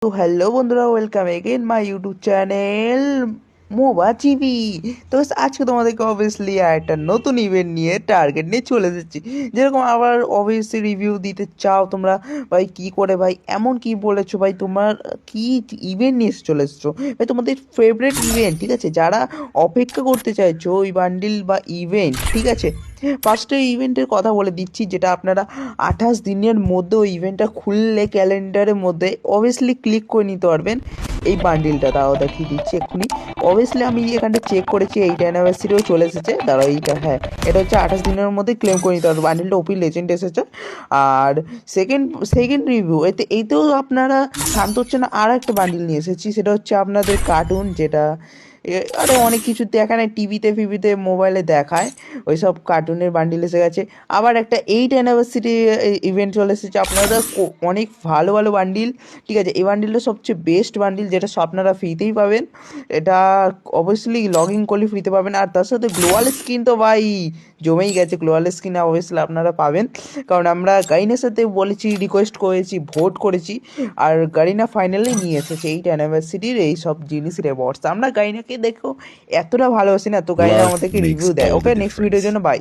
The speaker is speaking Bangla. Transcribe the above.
তো হ্যালো বন্ধুরা, welcome again my YouTube channel MOBA TV. তো আজকে তোমাদেরকে অবভিয়াসলি একটা নতুন ইভেন্ট নিয়ে টার্গেট নিয়ে চলে এসেছি। যেরকম আবার অবভিয়াসলি রিভিউ দিতে চাও তোমরা, ভাই কি করে ভাই এমন কি বলেছো, ভাই তোমার কি ইভেন্ট নিয়ে চলে এসেছো, ভাই তোমাদের ফেভারিট ইভেন্ট, ঠিক আছে, যারা অপেক্ষা করতে চাইছো ওই বান্ডিল বা ইভেন্ট, ঠিক আছে। ফার্স্টে ইভেন্টের কথা বলে দিচ্ছি, যেটা আপনারা 28 দিনের মধ্যে ওই ইভেন্টটা খুললে ক্যালেন্ডারের মধ্যে অবভিয়াসলি ক্লিক করে নিতে পারবেন এই বান্ডিলটা। তাও দেখিয়ে দিচ্ছি এক্ষুনি। অবভিয়াসলি আমি এখানটা চেক করেছি, 8 অ্যানিভার্সারিও চলে এসেছে। দাঁড়াও, এইটা হ্যাঁ, এটা হচ্ছে 28 দিনের মধ্যে ক্লেম করে নিতে পারবে। বান্ডিলটা ওপি লেজেন্ড এসেছে। আর সেকেন্ড সেকেন্ড রিভিউ এইতেও আপনারা শান্ত হচ্ছে না, আর একটা বান্ডিল নিয়ে এসেছি, সেটা হচ্ছে আপনাদের কার্টুন, যেটা আরও অনেক কিছু দেখায় না, টিভিতে ফিভিতে মোবাইলে দেখায়, ওই সব কার্টুনের বান্ডিল এসে গেছে। আবার একটা 8 অ্যানিভার্সারি ইভেন্ট চলে এসেছে, আপনারা অনেক ভালো ভালো বান্ডিল, ঠিক আছে। এই বান্ডিলটা সবচেয়ে বেস্ট বান্ডিল, যেটা আপনারা ফ্রিতেই পাবেন। এটা অবভিয়াসলি লগ ইন করলে ফ্রিতে পাবেন। আর তার সাথে গ্লোয়াল স্কিন তো ভাই জমেই গেছে। গ্লোয়াল স্কিন অবভিয়াসলি আপনারা পাবেন, কারণ আমরা গাইনের সাথে বলেছি, রিকোয়েস্ট করেছি, ভোট করেছি, আর গারিনা ফাইনালি নিয়ে এসেছে 8 অ্যানিভার্সারির এই সব জিনিস রেওয়ার্ডস। আমরা গাইনাকে দেখো এতটা ভালোবাসি না, তো গাইনা Blood আমাদেরকে makes রিভিউ দেয়। all ওকে, the নেক্সট ভিডিওর difference. জন্য বাই।